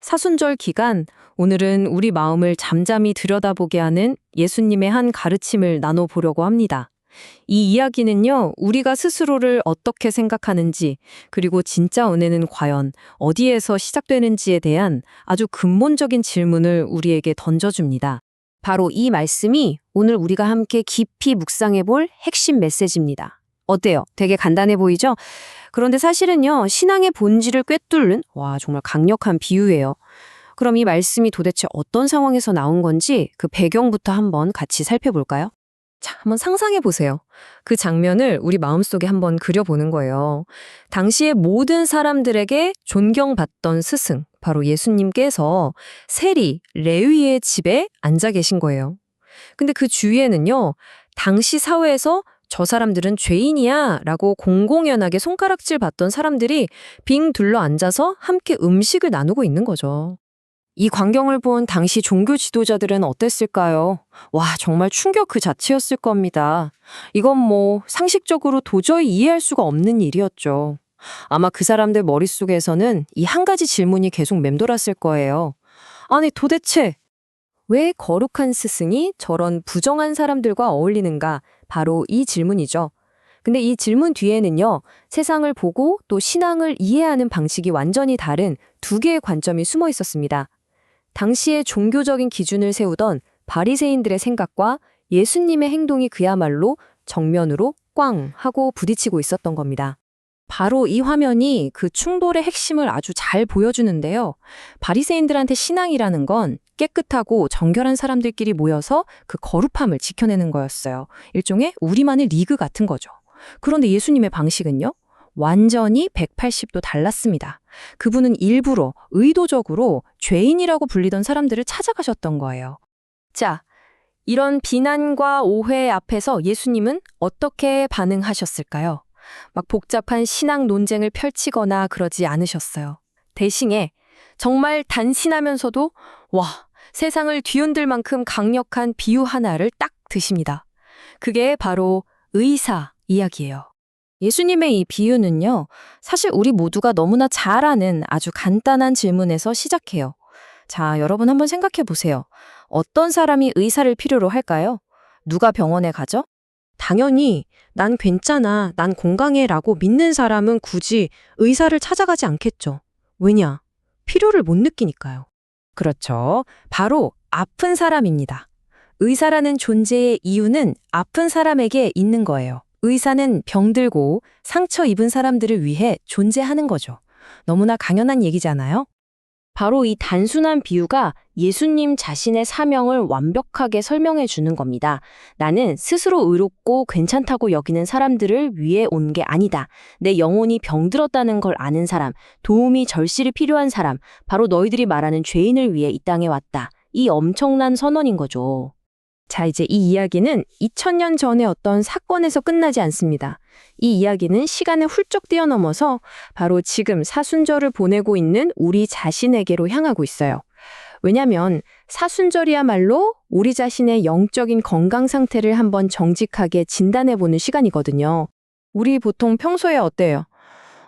사순절 기간, 오늘은 우리 마음을 잠잠히 들여다보게 하는 예수님의 한 가르침을 나눠보려고 합니다. 이 이야기는요, 우리가 스스로를 어떻게 생각하는지, 그리고 진짜 은혜는 과연 어디에서 시작되는지에 대한 아주 근본적인 질문을 우리에게 던져줍니다. 바로 이 말씀이 오늘 우리가 함께 깊이 묵상해 볼 핵심 메시지입니다. 어때요? 되게 간단해 보이죠? 그런데 사실은요, 신앙의 본질을 꿰뚫는, 정말 강력한 비유예요. 그럼 이 말씀이 도대체 어떤 상황에서 나온 건지 그 배경부터 한번 같이 살펴볼까요? 자, 한번 상상해 보세요. 그 장면을 우리 마음속에 한번 그려보는 거예요. 당시의 모든 사람들에게 존경받던 스승, 바로 예수님께서 세리, 레위의 집에 앉아 계신 거예요. 근데 그 주위에는요, 당시 사회에서 저 사람들은 죄인이야 라고 공공연하게 손가락질 받던 사람들이 빙 둘러 앉아서 함께 음식을 나누고 있는 거죠. 이 광경을 본 당시 종교 지도자들은 어땠을까요? 와, 정말 충격 그 자체였을 겁니다. 이건 상식적으로 도저히 이해할 수가 없는 일이었죠. 아마 그 사람들 머릿속에서는 이 한 가지 질문이 계속 맴돌았을 거예요. 아니, 도대체 왜 거룩한 스승이 저런 부정한 사람들과 어울리는가? 바로 이 질문이죠. 근데 이 질문 뒤에는요, 세상을 보고 또 신앙을 이해하는 방식이 완전히 다른 두 개의 관점이 숨어 있었습니다. 당시의 종교적인 기준을 세우던 바리새인들의 생각과 예수님의 행동이 그야말로 정면으로 꽝 하고 부딪히고 있었던 겁니다. 바로 이 화면이 그 충돌의 핵심을 아주 잘 보여주는데요. 바리새인들한테 신앙이라는 건 깨끗하고 정결한 사람들끼리 모여서 그 거룩함을 지켜내는 거였어요. 일종의 우리만의 리그 같은 거죠. 그런데 예수님의 방식은요? 완전히 180도 달랐습니다. 그분은 일부러 의도적으로 죄인이라고 불리던 사람들을 찾아가셨던 거예요. 자, 이런 비난과 오해 앞에서 예수님은 어떻게 반응하셨을까요? 막 복잡한 신앙 논쟁을 펼치거나 그러지 않으셨어요. 대신에 정말 단신하면서도 세상을 뒤흔들 만큼 강력한 비유 하나를 딱 드십니다. 그게 바로 의사 이야기예요. 예수님의 이 비유는요, 사실 우리 모두가 너무나 잘 아는 아주 간단한 질문에서 시작해요. 자, 여러분 한번 생각해 보세요. 어떤 사람이 의사를 필요로 할까요? 누가 병원에 가죠? 당연히 난 괜찮아, 난 건강해 라고 믿는 사람은 굳이 의사를 찾아가지 않겠죠. 왜냐? 필요를 못 느끼니까요. 그렇죠. 바로 아픈 사람입니다. 의사라는 존재의 이유는 아픈 사람에게 있는 거예요. 의사는 병들고 상처 입은 사람들을 위해 존재하는 거죠. 너무나 당연한 얘기잖아요. 바로 이 단순한 비유가 예수님 자신의 사명을 완벽하게 설명해 주는 겁니다. 나는 스스로 의롭고 괜찮다고 여기는 사람들을 위해 온 게 아니다. 내 영혼이 병들었다는 걸 아는 사람, 도움이 절실히 필요한 사람, 바로 너희들이 말하는 죄인을 위해 이 땅에 왔다. 이 엄청난 선언인 거죠. 자, 이제 이 이야기는 2000년 전의 어떤 사건에서 끝나지 않습니다. 이 이야기는 시간을 훌쩍 뛰어넘어서 바로 지금 사순절을 보내고 있는 우리 자신에게로 향하고 있어요. 왜냐하면 사순절이야말로 우리 자신의 영적인 건강 상태를 한번 정직하게 진단해보는 시간이거든요. 우리 보통 평소에 어때요?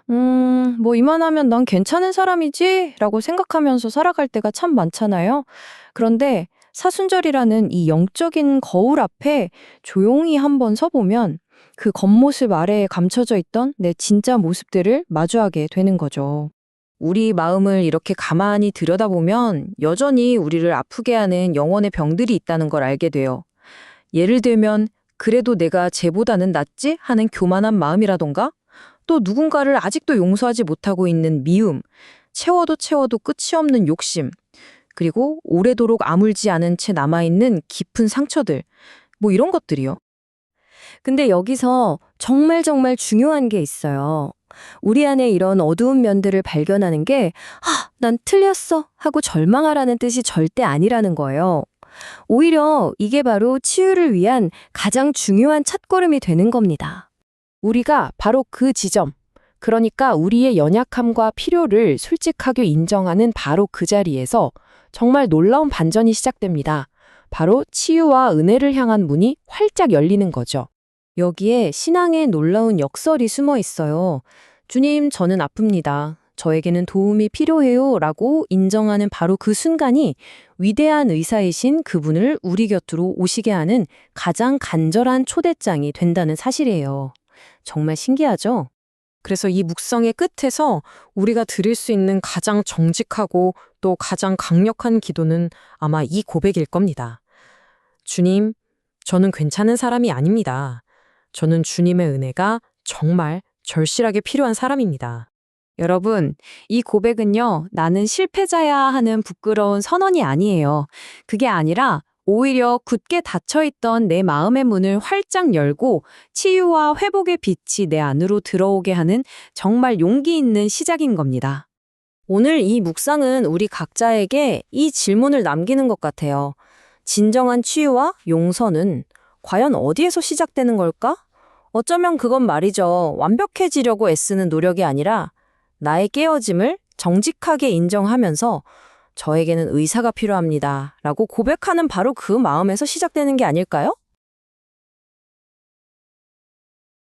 이만하면 난 괜찮은 사람이지? 라고 생각하면서 살아갈 때가 참 많잖아요. 그런데 사순절이라는 이 영적인 거울 앞에 조용히 한번 서보면 그 겉모습 아래에 감춰져 있던 내 진짜 모습들을 마주하게 되는 거죠. 우리 마음을 이렇게 가만히 들여다보면 여전히 우리를 아프게 하는 영혼의 병들이 있다는 걸 알게 돼요. 예를 들면 그래도 내가 쟤보다는 낫지? 하는 교만한 마음이라던가 또 누군가를 아직도 용서하지 못하고 있는 미움, 채워도 끝이 없는 욕심, 그리고 오래도록 아물지 않은 채 남아있는 깊은 상처들, 이런 것들이요. 근데 여기서 정말 중요한 게 있어요. 우리 안에 이런 어두운 면들을 발견하는 게 난 틀렸어 하고 절망하라는 뜻이 절대 아니라는 거예요. 오히려 이게 바로 치유를 위한 가장 중요한 첫걸음이 되는 겁니다. 우리가 바로 그 지점, 그러니까 우리의 연약함과 필요를 솔직하게 인정하는 바로 그 자리에서 정말 놀라운 반전이 시작됩니다. 바로 치유와 은혜를 향한 문이 활짝 열리는 거죠. 여기에 신앙의 놀라운 역설이 숨어 있어요. 주님, 저는 아픕니다. 저에게는 도움이 필요해요 라고 인정하는 바로 그 순간이 위대한 의사이신 그분을 우리 곁으로 오시게 하는 가장 간절한 초대장이 된다는 사실이에요. 정말 신기하죠? 그래서 이 묵상의 끝에서 우리가 드릴 수 있는 가장 정직하고 또 가장 강력한 기도는 아마 이 고백일 겁니다. 주님, 저는 괜찮은 사람이 아닙니다. 저는 주님의 은혜가 정말 절실하게 필요한 사람입니다. 여러분, 이 고백은요, 나는 실패자야 하는 부끄러운 선언이 아니에요. 그게 아니라 오히려 굳게 닫혀있던 내 마음의 문을 활짝 열고 치유와 회복의 빛이 내 안으로 들어오게 하는 정말 용기 있는 시작인 겁니다. 오늘 이 묵상은 우리 각자에게 이 질문을 남기는 것 같아요. 진정한 치유와 용서는 과연 어디에서 시작되는 걸까? 어쩌면 그건 말이죠. 완벽해지려고 애쓰는 노력이 아니라 나의 깨어짐을 정직하게 인정하면서 저에게는 의사가 필요합니다 라고 고백하는 바로 그 마음에서 시작되는 게 아닐까요?